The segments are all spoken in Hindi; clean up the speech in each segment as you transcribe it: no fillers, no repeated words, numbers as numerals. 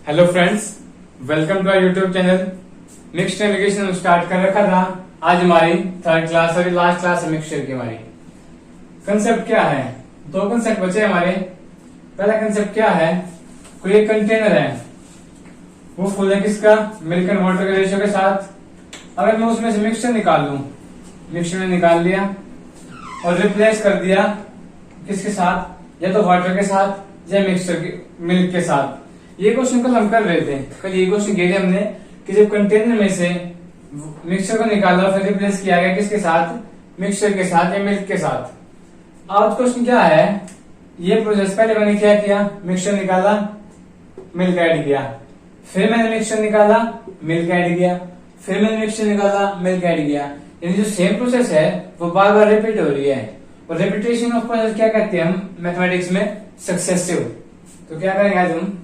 Hello friends, welcome to our YouTube channel. Mixed navigation start कर रखा था। आज हमारी थर्ड क्लास और लास्ट क्लास है मिक्सचर की। हमारी कंसेप्ट क्या है? दो कंसेप्ट बचे हमारे। पहला कंसेप्ट क्या है? कोई एक कंटेनर है, वो फुल है किसका? मिल्क एंड वाटर के रेशियो के साथ। अगर मैं उसमें से मिक्सचर निकाल लूं, मिक्सचर में निकाल लिया और रिप्लेस कर दिया किसके साथ? या तो वाटर के साथ या मिक्सचर के मिल्क के साथ। ये क्वेश्चन कल हम कर रहे थे। कल ये क्वेश्चन किया हमने कि जब कंटेनर में से मिक्सचर को निकाला फिर रिप्लेस किया गया किसके साथ? मिक्सचर के साथ या मिल्क के साथ। आज क्वेश्चन क्या है? ये प्रोसेस पहले मैंने क्या किया? मिक्सचर निकाला, मिल्क ऐड किया, फिर मैंने मिक्सचर निकाला, मिल्क ऐड किया, फिर मैंने मिक्सचर निकाला, मिल्क ऐड किया। यानी जो सेम प्रोसेस है वो बार बार रिपीट हो रही है। और रिपीटेशन ऑफ प्रोसेस क्या कहते हैं हम मैथमेटिक्स में? सक्सेसिव। तो क्या करेंगे आज हम?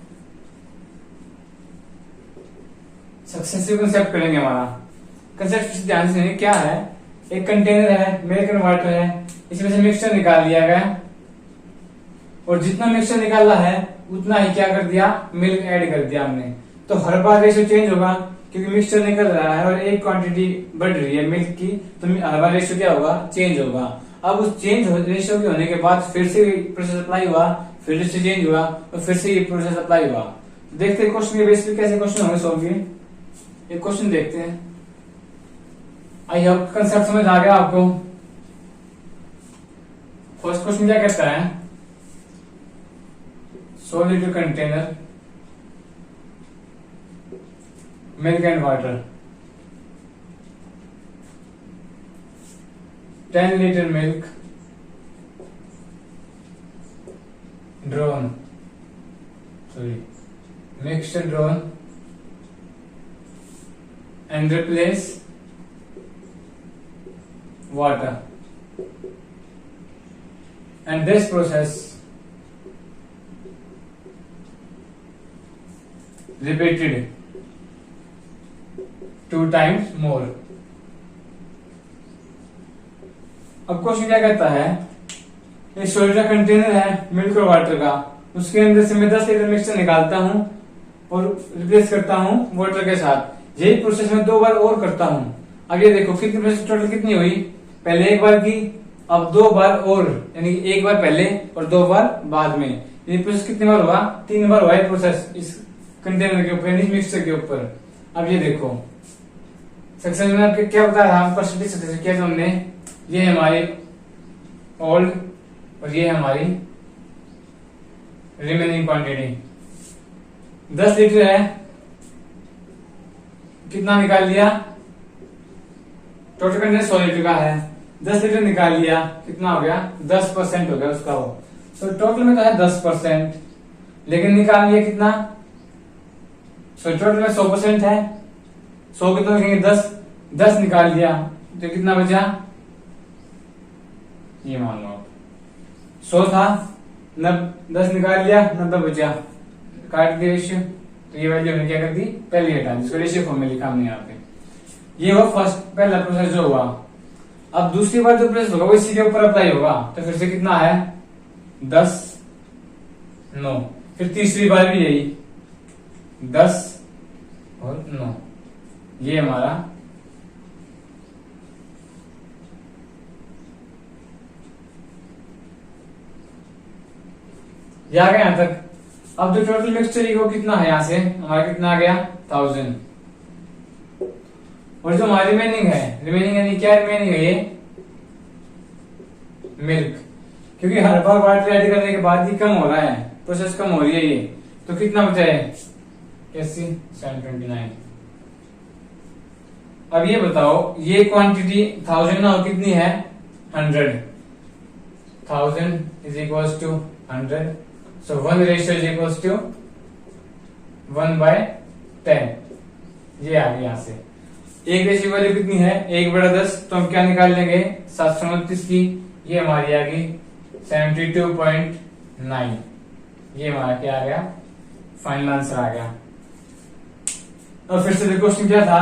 सक्सेसिव कंसेप्ट करेंगे। हमारा कंसेप्ट ध्यान से सुनिए। क्या है? एक कंटेनर है, मिल्क एंड वाटर है, इसमें से मिक्सचर निकाल लिया गया और जितना मिक्सचर निकाला है उतना ही क्या कर दिया? मिल्क ऐड कर दिया हमने। तो हर बार रेशियो चेंज होगा क्योंकि मिक्सचर निकल रहा है और एक क्वांटिटी बढ़ रही है मिल्क की, तो हर बार रेशियो क्या होगा? चेंज होगा। अब उस चेंज रेशियो के होने के बाद फिर से प्रोसेस अप्लाई हुआ, फिर से चेंज हुआ और फिर से ये प्रोसेस अप्लाई हुआ। देखते हैं क्वेश्चन के बेस पे कैसे क्वेश्चन होंगे सॉल्व किए। एक क्वेश्चन देखते हैं। आई होप कंसेप्ट समझ आ गया आपको। फर्स्ट क्वेश्चन क्या कहता है? Solid container, milk and water, 10 litre milk drone, mixture drawn and replace water, and this process repeated 2 times more. अब क्वेश्चन क्या कहता है? एक सॉलिड का कंटेनर है मिल्क और वाटर का, उसके अंदर से मैं 10 लीटर मिक्सचर निकालता हूं और रिप्लेस करता हूं वाटर के साथ। यही प्रोसेस मैं 2 बार और करता हूं। अब ये देखो कितनी प्रोसेस टोटल कितनी हुई? पहले एक बार की, अब 2 बार और, यानी 1 बार पहले और 2 बार बाद में। ये प्रोसेस कितनी बार हुआ? 3 बार हुआ है प्रोसेस इस कंटेनर के ऊपर, यानी मिक्सचर के ऊपर। अब ये देखो सक्सेस में आपके क्या बता रहा? परसेंटेज सक्सेस किया हमने। ये हमारी ओल्ड और ये हमारी रिमेनिंग क्वांटिटी। 10 लीटर है, कितना निकाल लिया? टोटल कंटेनर 100 लीटर का है, 10 लीटर निकाल लिया, कितना हो गया? 10% हो गया उसका वो। तो टोटल में तो है 10%, लेकिन निकाल लिया कितना? टोटल में 100% है, 100 कितना लिखेंगे? 10 निकाल लिया तो कितना बचा? ये मान लो 100 था, 10 निकाल लिया, 90 बचा, काट दिया रेशियो। तो ये वैल्यू हमने क्या कर दी? पहले हटा, जिसको रेशियो फॉर्म में लिखा हमने यहाँ पे। ये हुआ फर्स्ट, पहला प्रोसेस जो हुआ। अब दूसरी बार जो प्रोसेस होगा वो इसी के ऊपर अप्लाई होगा। तो फिर से कितना है? 10, 9। फिर तीसरी बार भी यही 10 और 9। ये हमारा ये आ गया यहां तक। अब जो टोटल मिक्सचर वो कितना है? यहां से हमारा कितना आ गया? 1000। और जो हमारी रिमेनिंग है, रिमेनिंग यानी क्या रिमेनिंग है? ये मिल्क, क्योंकि हर बार वाटर ऐड करने के बाद ही कम हो रहा है, प्रोसेस कम हो रही है ये। तो कितना बचा है? 729। अब ये बताओ, ये क्वांटिटी 1000 ना हो कितनी है? 100। 1000 is equals to 100। So 1 ratio is equals to 1/10। ये आ गया यहां से। एक रेशियो वैल्यू कितनी है? 1/10। तो हम क्या निकाल लेंगे? 729 की। ये हमारी आ गई 72.9। ये हमारा क्या आ गया? फाइनल आंसर आ गया। और फिर से क्वेश्चन क्या था?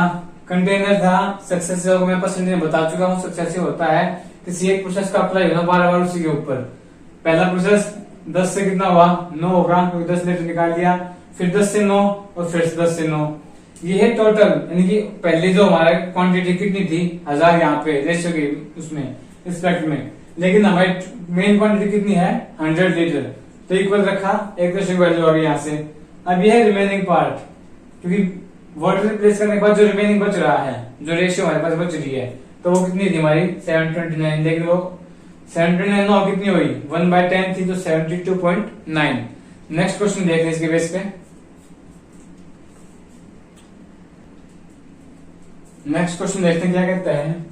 कंटेनर था, सक्सेसिव मैं परसेंटेज में बता चुका हूं। सक्सेसिव होता है किसी एक प्रोसेस का अप्लाई होना बार बार उसी के ऊपर। पहला प्रोसेस 10 से कितना हुआ? 9 होगा, क्योंकि 10 लीटर निकाल लिया। फिर 10 से 9 और फिर से 10 से 9। ये है टोटल, यानी कि पहले जो हमारा क्वांटिटी कितनी थी 1000 यहाँ पे रेशियो की उसमें रिस्पेक्ट में, लेकिन हमारी मेन क्वांटिटी कितनी है 100 लीटर, तो इक्वल रखा, एक रेशियो वैल्यू आ गई यहाँ से। अब ये है रिमेनिंग पार्ट, क्योंकि वाटर रिप्लेस करने के बाद जो रिमेनिंग बच रहा है, जो रेशियो हमारे पास बच रही है, तो वो कितनी थी हमारी 729। लेकिन वो 729 ना कितनी हुई 1/10 थी, तो 72.9। नेक्स्ट क्वेश्चन देख लें इसके बेस पे। नेक्स्ट क्वेश्चन देखते हैं क्या कहता है।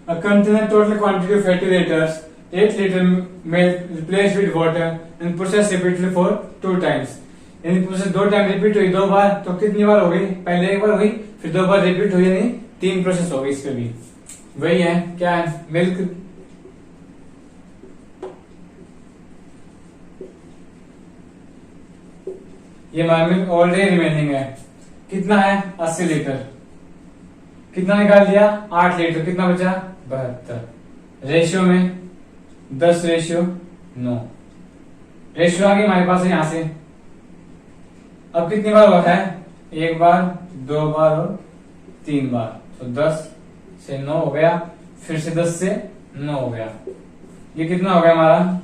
A container total quantity of fatty eaters 8 litre milk replace with water and process repeatedly for 2 times. यानी प्रोसेस 2 टाइम रिपीट हुई, 2 बार, तो कितनी बार हो गई, पहले एक बार हुई, फिर 2 बार रिपीट हुई, यानी 3 प्रोसेस हो गई इस पे भी। वही है, क्या है, मिल्क ये हमारा मिल्क ऑलरेडी रिमेनिंग है, कितना है 80 लीटर, कितना निकाल दिया 8 लीटर, कितना बचा 72। रेशियो में 10:9, रेशियो आ गई हमारे पास यहां से। अब कितनी बार हुआ है, 1 बार, 2 बार और 3 बार, तो 10 से 9 हो गया, फिर से 10 से 9 हो गया। ये कितना हो गया हमारा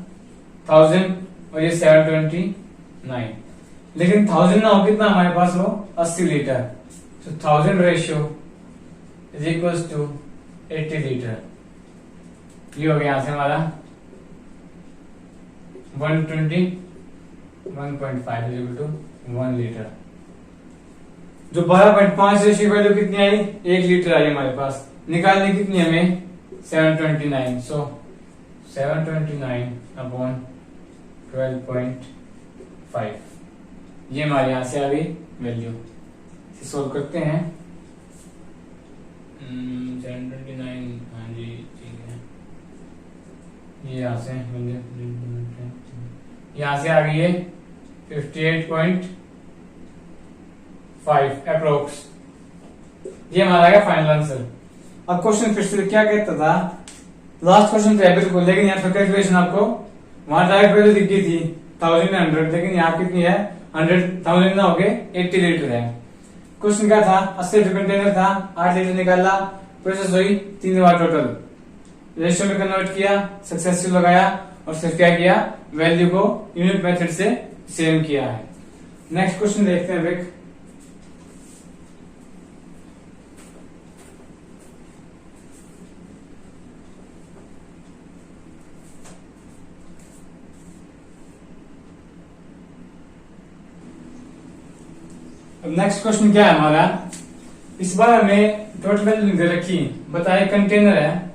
1000 और ये 729। लेकिन 1000 ना हो कितना हमारे पास हो 80 लीटर, तो 1000 ratio is equal to 80 litre. ये हो गया यहां से हमारा 121.5 इज इक्वल टू 1 लीटर। जो 12.5 रेशियो वैल्यू कितनी आई 1 लीटर आई हमारे पास, निकालनी कितनी हमें 729। सो 729 अपॉन 12.5, ये हमारे यहां से आ गई वैल्यू। इसे सोल्व करते हैं। 729, हाँ जी ठीक है, ये यहां से आ गई है 58.5 अप्रोक्स। ये हमारा है फाइनल आंसर। अब क्वेश्चन फिर से क्या कहता था, लास्ट क्वेश्चन था बिल्कुल, लेकिन यहाँ पर कैलकुलेशन आपको वहां डायरेक्ट वैल्यू दिख गई थी 1100, लेकिन यहाँ कितनी है 100,000 ना होके 80 लीटर है। क्वेश्चन क्या था 80 लीटर कंटेनर था, 8 लीटर निकाला, प्रोसेस हुई 3 बार टोटल, रेशियो में कन्वर्ट किया, सक्सेसफुल लगाया और फिर क्या किया वैल्यू को यूनिट मेथड से सेम किया है। नेक्स्ट क्वेश्चन देखते हैं विक। नेक्स्ट क्वेश्चन क्या है हमारा, इस बार हमें टोटल वैल्यू दे रखी, बताए कंटेनर है,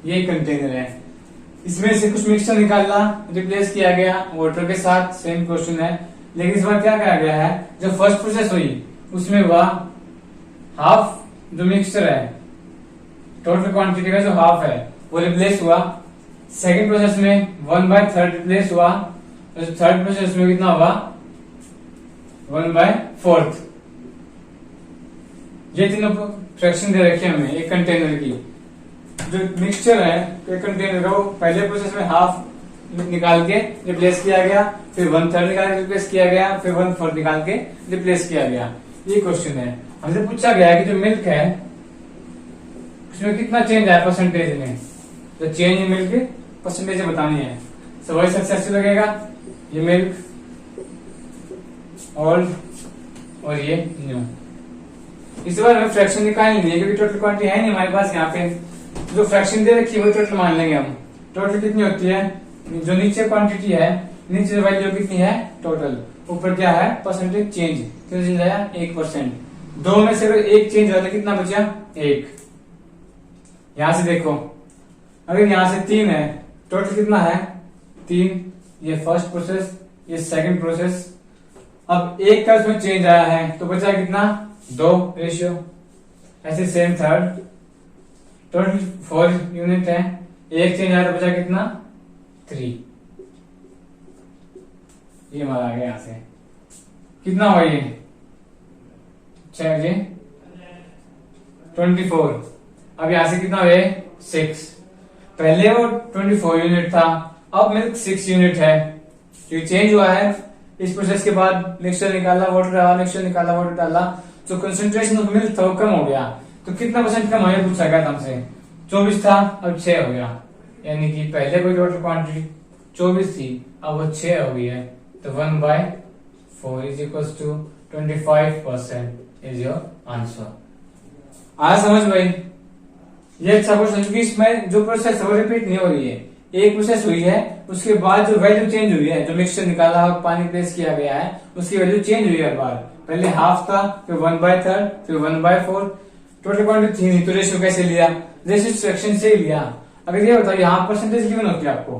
ये कंटेनर है, इसमें से कुछ मिक्सचर निकालना, रिप्लेस किया गया वाटर के साथ, सेम क्वेश्चन है। लेकिन इस बार क्या कहा गया है, जो फर्स्ट प्रोसेस हुई उसमें हुआ हाफ, जो मिक्सचर है टोटल क्वांटिटी का जो हाफ है वो रिप्लेस हुआ। सेकंड प्रोसेस में 1/3 रिप्लेस हुआ, और थर्ड प्रोसेस में कितना हुआ 1/4। ये तीनों फ्रैक्शन दे रखे हमें एक कंटेनर की। जो मिक्सचर है एक कंटेनर का, वो पहले प्रोसेस में हाफ निकाल के रिप्लेस किया गया, फिर 1/3 निकाल के रिप्लेस किया गया, फिर 1/4 निकाल के रिप्लेस किया गया। ये क्वेश्चन है, हमसे पूछा गया है कि जो मिल्क है उसमें कितना चेंज आया परसेंटेज में, तो चेंज इन मिल्क परसेंटेज बतानी है। सो वही सक्सेसफुल लगेगा, ये मिल्क ओल्ड और ये न्यू। इस बार हमें फ्रैक्शन निकालनी है क्योंकि टोटल क्वांटिटी है नहीं हमारे पास, यहाँ पे जो फ्रैक्शन दे रखी है वो टोटल मान लेंगे हम। टोटल कितनी होती है, जो नीचे क्वांटिटी है, नीचे वैल्यू कितनी है टोटल, ऊपर क्या है परसेंटेज चेंज, कितना चेंज आया 1%। दो में से अगर एक चेंज हुआ तो कितना बचा 1। यहां से देखो, अगर यहां से 3 है, टोटल कितना है 3, ये फर्स्ट प्रोसेस, ये सेकंड प्रोसेस। अब एक का उसमें चेंज आया है तो बचा कितना 2 रेशियो। ऐसे सेम थर्ड, टोटल 4 यूनिट है, एक चेंज आया तो बचा कितना 3। ये हमारा आ गया यहां से, कितना हुआ ये 24। अब यहां से कितना हुए 6। पहले वो 24 यूनिट था, अब मिल्क 6 यूनिट है, क्योंकि चेंज हुआ है इस प्रोसेस के बाद मिक्सचर निकाला, वाटर डाला, मिक्सचर निकाला, वाटर डाला, जो कंसंट्रेशन ऑफ मिल्क था वो कम हो गया। तो कितना परसेंट कम है पूछा गया हमसे। 24 था, अब 6 हो गया, यानी कि पहले कोई टोटल क्वांटिटी 24 थी, अब वो 6 हो गई है। तो 1/4 is equal to 25% is your answer. आया समझ भाई? ये अच्छा क्वेश्चन, क्योंकि इसमें जो प्रोसेस है वो रिपीट नहीं हो रही है। एक प्रोसेस हुई है, उसके बाद जो वैल्यू चेंज हुई है, जो मिक्सचर निकाला पानी प्लेस किया गया है, उसकी वैल्यू चेंज हुई है हर बार। पहले हाफ था, फिर 1/3, फिर 1/4। टोटल क्वांटिटी थी नहीं, तो रेशियो कैसे लिया? रेशियो फ्रैक्शन से ही लिया। अगर ये बताइए यहाँ परसेंटेज गिवन होती है आपको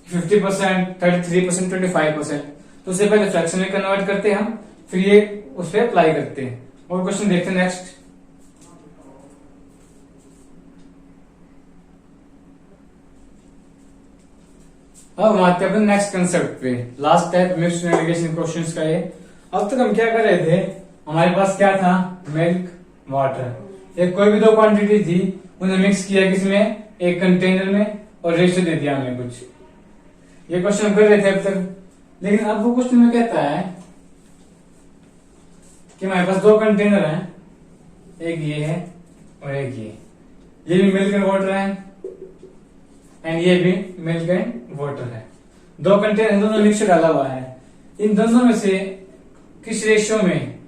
50%, 33%, 25%, तो उससे पहले फ्रैक्शन में कन्वर्ट करते हैं हम, फिर ये उस पर अप्लाई करते हैं। और क्वेश्चन देखते हैं नेक्स्ट। अब हम आते हैं अपने नेक्स्ट कंसेप्ट पे। Last type mixed navigation questions का ये। अब तक हम क्या कर रहे थे, हमारे पास क्या था? Milk, water. एक कोई भी दो क्वांटिटी थी, उन्हें मिक्स किया किसमें? एक कंटेनर में, और रेशियो दे दिया हमें कुछ। ये क्वेश्चन कर रहे थे अब तक। लेकिन अब वो क्वेश्चन में कहता है कि हमारे पास दो कंटेनर हैं, एक ये है और एक ये भी मिल्क एंड वाटर है, एंड ये भी मिल्क एंड वाटर है। दो कंटेनर, दोनों मिक्सचर डाला हुआ है। इन दोनों में से किस रेशियो में,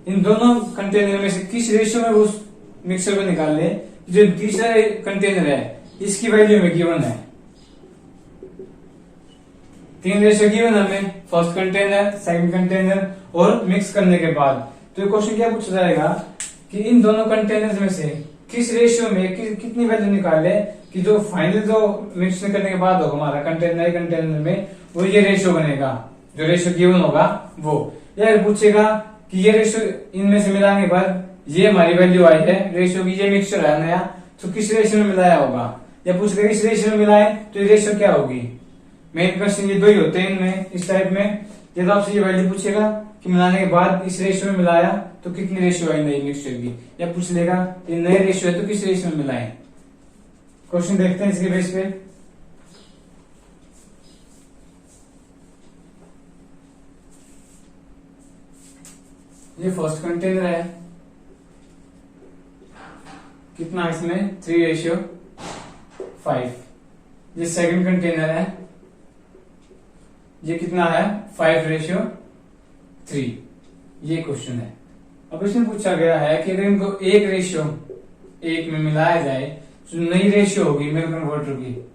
इन दोनों कंटेनर में से किस रेशियो में उस मिक्सचर को निकाल ले? जो तीसरा कंटेनर है इसकी वैल्यू में गिवन है 3 रेशियो गिवन हमें, फर्स्ट कंटेनर, सेकंड कंटेनर और मिक्स करने के बाद। तो ये क्वेश्चन क्या पूछा जाएगा कि इन दोनों कंटेनर्स में से किस रेशियो में कितनी वैल्यू निकाले कि जो फाइनल जो मिक्स करने के बाद होगा हमारा कंटेनर में, वो ये रेशियो बनेगा, जो रेशियो गिवन होगा वो। या पूछेगा कि ये रेशियो इनमें से मिलाने के बाद ये हमारी वैल्यू आई है रेशियो की, ये मिक्सचर है नया, तो किस रेशियो में मिलाया होगा? या पूछेगा किस रेशियो में मिलाए तो ये रेशियो क्या होगी? मेन क्वेश्चन ये दो ही होते हैं इनमें, इस टाइप में। जब आपसे ये वैल्यू पूछेगा कि मिलाने के बाद इस रेशियो में मिलाया तो कितनी रेशियो आई नई मिक्सचर की, या पूछ लेगा ये नए रेशियो है तो किस रेशियो में मिलाए। क्वेश्चन देखते हैं इसके बेस पे। ये फर्स्ट कंटेनर है, कितना इसमें 3:5। ये सेकंड कंटेनर है, ये कितना है 5:3। ये क्वेश्चन है। अब इसमें पूछा गया है कि अगर इनको एक में मिलाया जाए तो नई रेशियो होगी मिल्क एंड वाटर की,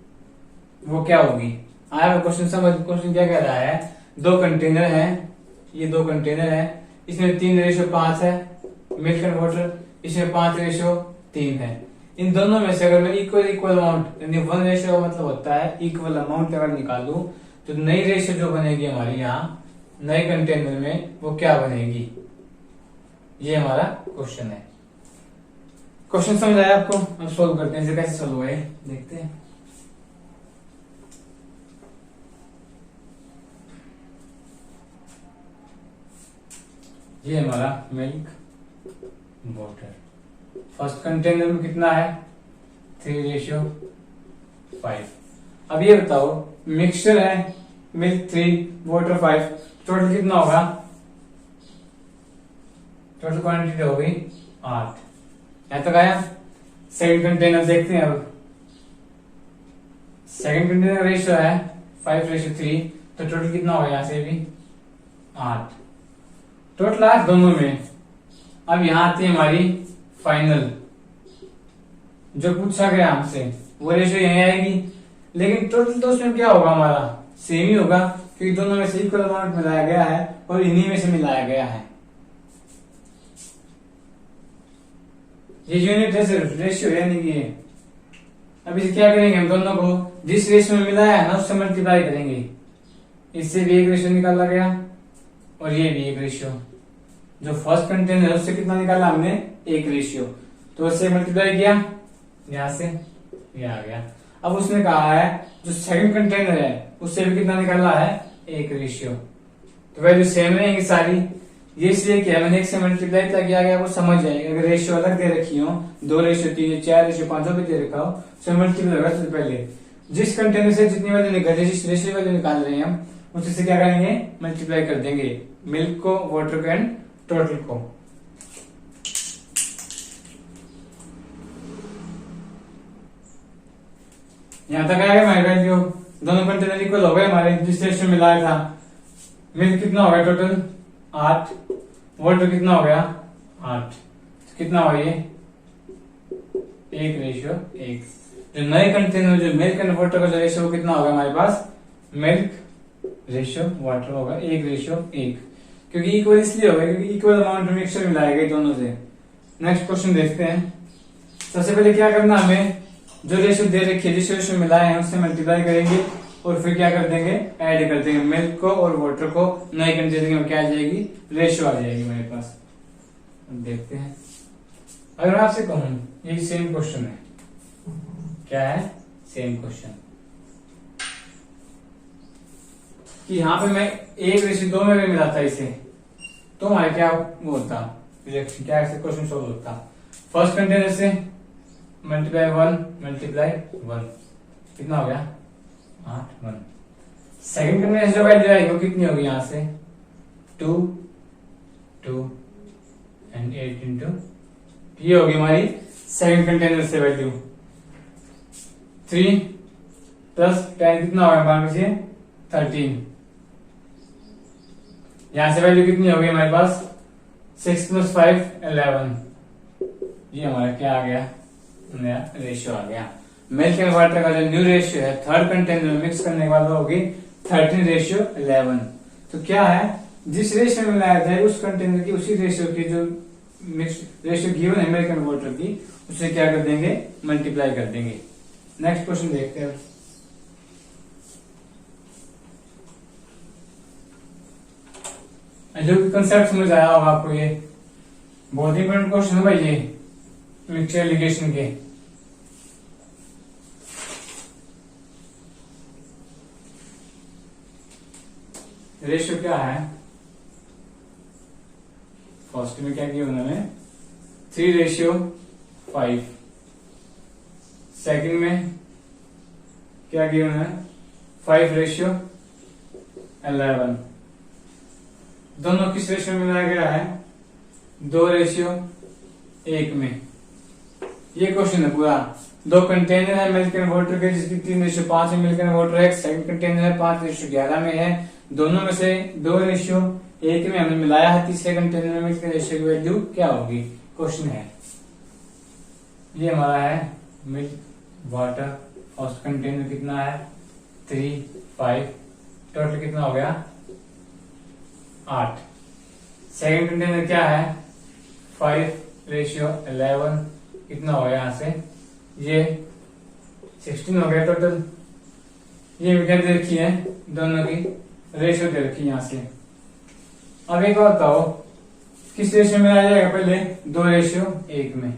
वो क्या होगी? आया क्वेश्चन समझ? क्वेश्चन क्या कह रहा है, दो कंटेनर है, ये दो कंटेनर है, इसमें 3:5 है मिल्क एंड वाटर, इसमें 5:3 है। इन दोनों में से अगर मैं इक्वल अमाउंट, यानी 1 रेशियो का मतलब होता है इक्वल अमाउंट अगर निकालू तो नई रेशियो जो बनेगी हमारी यहाँ नए कंटेनर में वो क्या बनेगी? ये हमारा क्वेश्चन है। क्वेश्चन समझ आया आपको? अब सोल्व करते हैं, इसे कैसे सोल्व हुआ है देखते हैं। ये हमारा मिल्क वाटर, फर्स्ट कंटेनर में कितना है 3:5। अब ये बताओ मिक्सचर है मिल्क 3 वाटर 5, टोटल कितना होगा? टोटल क्वांटिटी हो गई 8। यहां तक आया। सेकंड कंटेनर देखते हैं। अब सेकंड कंटेनर रेशियो है 5:3, तो टोटल कितना होगा यहां से भी 8। टोटल 8 दोनों में। अब यहां आती है हमारी फाइनल, जो पूछा गया हमसे वो रेशियो यहीं आएगी, लेकिन टोटल तो उसमें क्या होगा हमारा सेम ही होगा, क्योंकि दोनों में से इक्वल अमाउंट मिलाया गया है और इन्हीं में से मिलाया गया है। ये यूनिट है सिर्फ, रेशियो है नहीं ये। अब इसे क्या करेंगे हम दोनों को जिस रेशियो में मिलाया है ना उससे मल्टीप्लाई करेंगे। इससे भी एक रेशियो निकाला गया और ये भी एक रेशियो। जो फर्स्ट कंटेनर है उससे कितना निकाला हमने? एक रेशियो, तो उससे मल्टीप्लाई किया, यहां से ये आ गया। अब उसने कहा है जो सेकंड कंटेनर है उससे भी कितना निकाला है? एक रेशियो। तो वैल्यू सेम रहेंगी सारी। ये इसलिए किया मैंने एक से मल्टीप्लाई ताकि आगे आपको समझ जाएगा। अगर रेशियो अलग दे रखी हो 2:3, 4:5 भी दे रखा हो, उससे मल्टीप्लाई होगा। सबसे पहले जिस कंटेनर से जितनी वैल्यू निकाल, जिस रेशियो वैल्यू निकाल रहे हैं हम उसी से क्या करेंगे, मल्टीप्लाई कर देंगे मिल्क को, वाटर को एंड टोटल को। यहां तक आएगा हमारी वैल्यू, दोनों कंटेनर इक्वल हो गए हमारे, जिस रेशियो में लाया था। मिल्क कितना हो गया टोटल 8, वाटर कितना हो गया 8, कितना हो ये 1:1। जो नए कंटेनर जो मिल्क एंड वाटर का जो रेशियो कितना होगा हमारे पास, मिल्क रेशियो वाटर होगा 1:1, क्योंकि इक्वल इसलिए होगा क्योंकि इक्वल अमाउंट मिक्सचर मिलाए गए दोनों से। नेक्स्ट क्वेश्चन देखते हैं। सबसे पहले क्या करना, हमें जो रेशियो दे रखी है, जिस रेशियो मिलाए हैं उससे मल्टीप्लाई करेंगे और फिर क्या कर देंगे, ऐड कर देंगे मिल्क को और वाटर को। नए कंटेनर में क्या आ जाएगी, रेशियो आ जाएगी मेरे पास। देखते हैं, अगर आपसे कहूं ये सेम क्वेश्चन है, क्या है सेम क्वेश्चन, कि यहाँ पे मैं 1:2 में भी मिलाता इसे, तो हमारे क्या वो होता, रिएक्शन क्या ऐसे क्वेश्चन सोल्व होता। फर्स्ट कंटेनर से मल्टीप्लाई 1 कितना हो गया 8 1। सेकंड कंटेनर जो वैल्यू आएगी वो कितनी होगी, यहाँ से 2 2 एंड 8 इंटू, ये होगी हमारी सेकंड कंटेनर से वैल्यू। 3 प्लस 10 कितना होगा हमारे पास, 13। यहां से वैल्यू कितनी होगी हमारे पास, 6 + 5 11। ये हमारा क्या आ गया, नया रेशियो आ गया। मिल्क एंड वाटर का जो न्यू रेशियो है थर्ड कंटेनर में मिक्स करने के बाद होगी 13:11। तो क्या है, जिस रेशियो में मिलाया जाए उस कंटेनर की उसी रेशियो की जो मिक्स रेशियो गिवन है मिल्क एंड वाटर की, उसे क्या कर देंगे, मल्टीप्लाई कर देंगे। नेक्स्ट क्वेश्चन देखते हैं। जो कंसेप्ट समझ आया होगा आपको, ये बहुत इंपॉर्टेंट क्वेश्चन है भाई, ये मिक्सचर लिगेशन के। रेशियो क्या है, फर्स्ट में क्या किया उन्होंने 3:5। सेकंड में क्या किया उन्होंने 5:11। दोनों किस रेशियो में मिलाया गया है, 2:1 में। ये क्वेश्चन है पूरा। दो कंटेनर है मिल्क एंड वाटर के, जिसकी 3:5 में मिल्क एंड वाटर है। सेकंड कंटेनर है 5:11 में है। दोनों में से 2:1 में हमने मिलाया है। तीसरे कंटेनर में मिल्क रेशियो की वैल्यू क्या होगी, क्वेश्चन है। ये हमारा है मिल्क वाटर। फर्स्ट कंटेनर कितना है 3 5, टोटल कितना हो गया 8। सेकंड कंटेनर क्या है 5:11, कितना हो गया यहाँ से, ये 16 हो गया टोटल। ये क्या दे रखी है, दोनों की रेशियो दे रखी है यहाँ से। अब एक और बताओ किस रेशियो में आ जाएगा, पहले 2:1 में।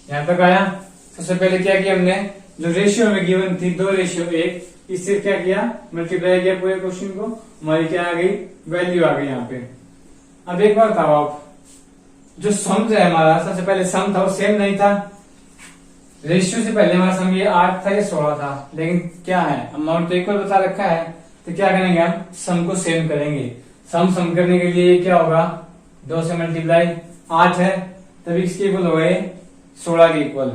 यहां तक आया। सबसे पहले क्या किया हमने, जो रेशियो में गिवन थी 2:1, इससे क्या किया, मल्टीप्लाई किया पूरे क्वेश्चन को, हमारी क्या आ गई, वैल्यू आ गई यहाँ पे। अब एक बार बताओ आप, जो सम है हमारा, सबसे पहले सम था वो सेम नहीं था। रेशियो से पहले हमारा सम ये 8 था, ये 16 था, लेकिन क्या है अमाउंट तो इक्वल बता रखा है, तो क्या करेंगे हम, सम को सेम करेंगे। सम करने के लिए क्या होगा, 2 से मल्टीप्लाई, 8 है तभी इसके इक्वल हो गए 16 के इक्वल।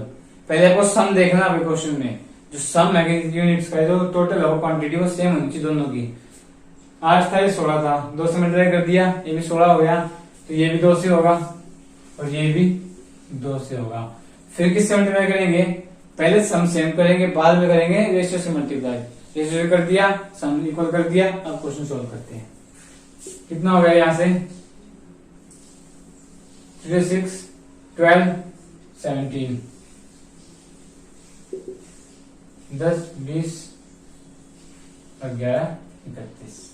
पहले आपको सम देखना है क्वेश्चन में, जो सम है यूनिट्स का, जो टोटल है क्वांटिटी वो सेम होनी चाहिए दोनों की। 8 था, ये 16 था, 2 से मल्टीप्लाई कर दिया, ये भी 16 हो गया, तो ये भी 2 से होगा और ये भी 2 से होगा। फिर किससे मल्टीप्लाई करेंगे, पहले सम सेम करेंगे, बाद में करेंगे रेशियो से मल्टीप्लाई। रेशियो कर दिया, सम इक्वल कर दिया। अब क्वेश्चन सोल्व करते हैं। कितना हो गया यहाँ से 3 6 12 17, 10 20 और 11 31।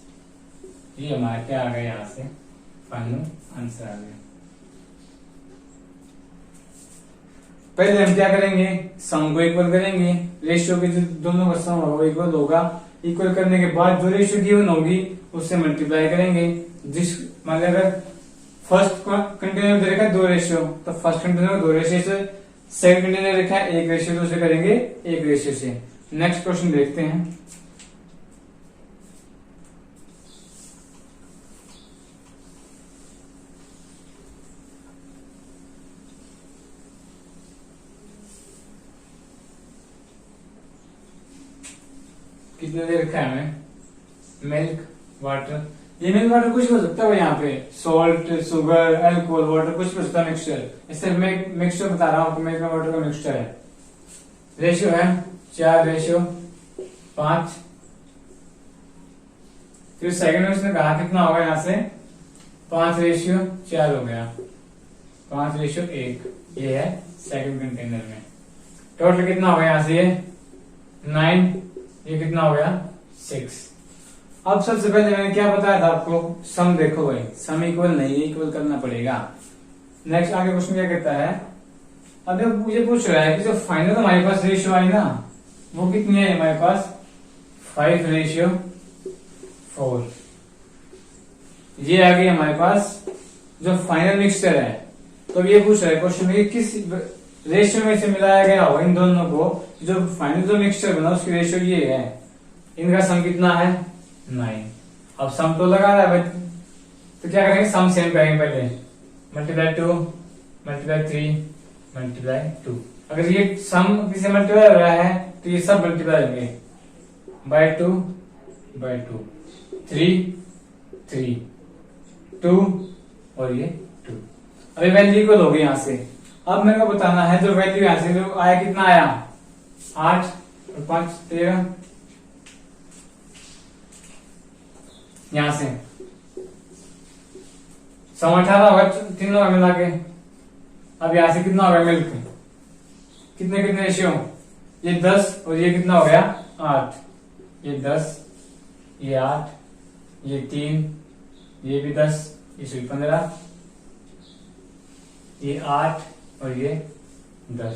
ये हमारा क्या आ गया, यहाँ से फाइनल आंसर आ गया। पहले हम क्या करेंगे, सम को इक्वल करेंगे, रेशियो के जो दोनों का सम होगा इक्वल होगा। इक्वल करने के बाद जो रेशियो गिवन होगी उससे मल्टीप्लाई करेंगे। जिस मान लीजिए अगर फर्स्ट कंटेनर दे रखा है 2 रेशियो, तो फर्स्ट कंटेनर को 2 रेशियो से सेकंड कंटेनर रखा है 1:2 से करेंगे 1 से। नेक्स्ट क्वेश्चन देखते हैं। कितने दे रखा है हमें? Milk water. ये मिल्क वाटर कुछ भी हो सकता है यहाँ पे, सॉल्ट, शुगर, अल्कोहल, वाटर, कुछ भी हो सकता है मिक्सचर। इससे मैं मिक्सचर बता रहा हूँ, मिल्क वाटर का मिक्सचर है। रेशियो है 4:5। फिर सेकंड में उसने कहा कितना होगा यहाँ से 5:4 हो गया, 5:1। ये है सेकंड कंटेनर में। टोटल कितना हो गया यहाँ से? ये 9, ये कितना हो गया 6। अब सबसे पहले मैंने क्या बताया था आपको, सम देखो भाई, सम इक्वल नहीं है, इक्वल करना पड़ेगा। नेक्स्ट आगे क्वेश्चन क्या कहता है, अब मुझे पूछ रहा है कि जो फाइनल हमारे पास रेशियो आई ना वो कितनी है हमारे पास? 5:4। ये आ गई हमारे पास जो फाइनल मिक्सचर है। तो ये पूछ रहा है क्वेश्चन में किस रेशियो में से मिलाया गया हो इन दोनों को, जो फाइनल जो मिक्सचर बना उसकी रेशियो ये है। इनका सम कितना है? 9। अब सम तो लगा रहा है भाई, तो क्या करेंगे, सम सेम करेंगे पहले, मल्टीप्लाई 2, मल्टीप्लाई 3, मल्टीप्लाई 2। अगर ये सम किसी मल्टीप्लाई हो रहा है तो ये सब मल्टीप्लाई होंगे, बाय 2, बाय 2, 3, 3, 2 और ये 2। अभी वैल्यू इक्वल हो गई यहां से। अब मेरे को बताना है जो वैल्यू यहां से जो आया कितना आया, 8 और 5 13, यहां से सम 18 होगा तीनों का मिला के। अब यहां से कितना होगा मिल्क, कितने कितने रेशियो, ये 10 और ये कितना हो गया 8, ये 10, ये 8, ये 3, ये भी 10, ये 15, ये 8 और ये 10।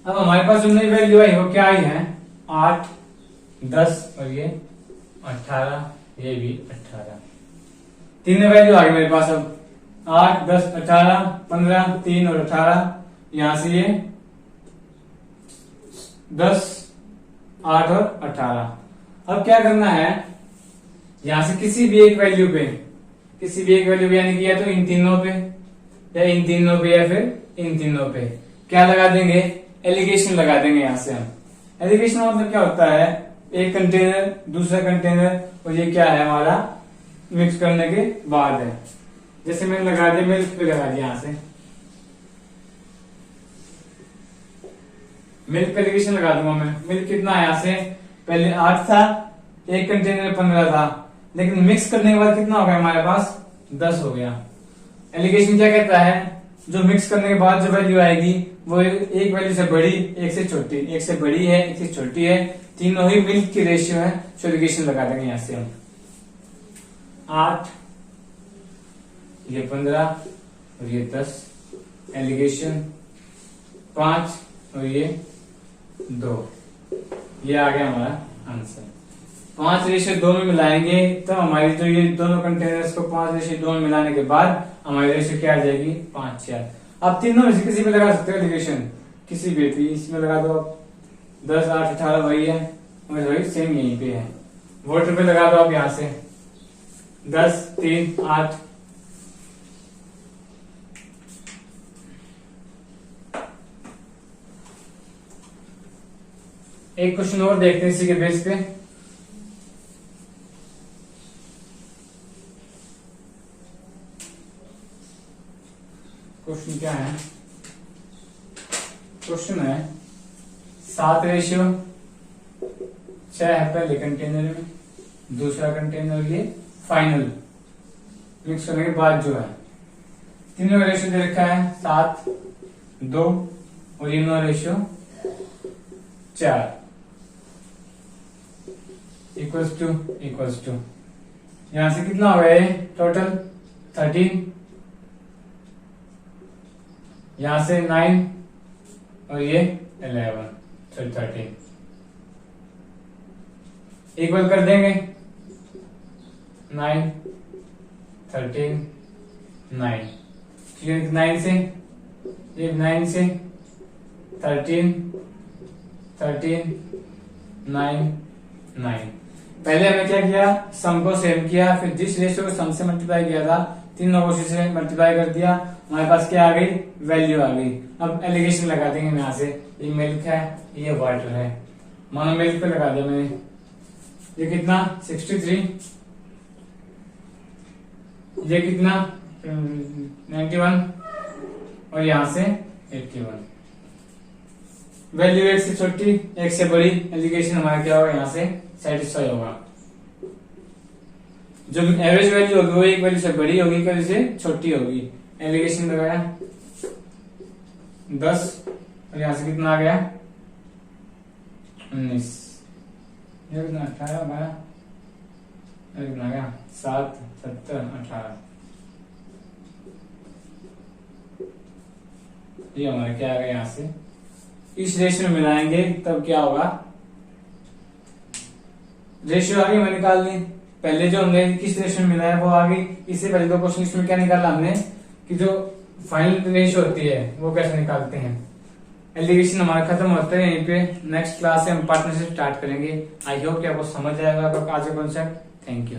अब हमारे पास जो नई वैल्यू आई वो क्या आई है, 8, 10 और ये 18, ये भी 18। तीन वैल्यू आ गई मेरे पास। अब 8, 10, 18, 15, 3 और 18। यहां से ये 10, 8 और 18। अब क्या करना है, यहां से किसी भी एक वैल्यू पे, यानी कि या तो इन तीनों पे या इन तीनों पे या फिर इन तीनों पे क्या लगा देंगे, एलिगेशन लगा देंगे। यहां से हम एलिगेशन मतलब क्या होता है, एक कंटेनर दूसरा कंटेनर और ये क्या है हमारा मिक्स करने के बाद है। जैसे मैंने लगा दिया मिल्क पे, लगा दिया यहां से मिल्क पे एलिगेशन लगा दूंगा मैं। मिल्क कितना है यहां से, पहले 8 था, एक कंटेनर 15 था, लेकिन मिक्स करने के बाद कितना हो गया हमारे पास 10 हो गया। एलिगेशन क्या कहता है, जो मिक्स करने के बाद जो वैल्यू आएगी वो एक वैल्यू से बड़ी एक से छोटी, एक से बड़ी है एक से छोटी है, तीनों ही मिल्क की रेशियो है। तो एलिगेशन लगा देंगे यहां से हम 8, ये 15 और ये 10, एलिगेशन 5 और ये 2। ये आ गया हमारा आंसर। 5:2 में मिलाएंगे तो हमारी जो ये दोनों कंटेनर्स को 5:2 में मिलाने के बाद हमारी रेशियो क्या आ जाएगी 5:4। आप तीनों में से किसी में लगा सकते हो एलिगेशन, किसी भी इसमें लगा दो आप, 10, 8, 18 वही है, वही सेम यहीं पे है। वाटर पे लगा दो आप यहां से 10, 3, 8। एक क्वेश्चन और देखते हैं इसी के बेस पे। क्वेश्चन क्या है, क्वेश्चन है 7:6 है पहले कंटेनर में, दूसरा कंटेनर ये फाइनल मिक्स करने के बाद जो है। तीनों का रेशियो दे रखा है 7, 2 और इन रेशियो 4 इक्वल्स टू यहां से कितना हो गया टोटल 13, यहां से 9 और ये 11, तो 13 इक्वल कर देंगे 9, 13 9, ठीक है 9 से, ये 9 से 13 13 9 9। पहले हमने क्या किया, सम को सेम किया, फिर जिस रेशियो को सम से मल्टीप्लाई किया था तीनों को उसी से मल्टीप्लाई कर दिया, हमारे पास क्या आ गई, वैल्यू आ गई। अब एलिगेशन लगा देंगे हम यहाँ से, ये मिल्क है, ये वाटर है, मानो मिल्क पे लगा दिया मैंने, ये कितना 63, ये कितना 91 और यहां से 81। वैल्यू एक से छोटी एक से बड़ी, एलिगेशन हमारा क्या होगा, यहां से सेटिस्फाई होगा। जो एवरेज वैल्यू होगी वो एक वैल्यू से बड़ी होगी, एक वैल्यू से छोटी होगी। एलिगेशन लगाया 10 और यहां से कितना आ गया 19, ये कितना 18 हमारा, कितना आ गया 7 7 18, ये हमारा क्या आ गया, यहां से इस रेशियो में मिलाएंगे तब क्या होगा, रेशियो आगे हमें निकालनी, पहले जो हमने किस रेशियो में मिलाया वो आ गई। इससे पहले दो क्वेश्चन इसमें क्या निकाला हमने कि जो फाइनल रेशियो होती है वो कैसे निकालते हैं। एलिगेशन हमारा खत्म होता है यहीं पे। नेक्स्ट क्लास से हम पार्टनरशिप स्टार्ट करेंगे। आई होप कि आपको समझ आएगा आज का कॉन्सेप्ट। Thank you.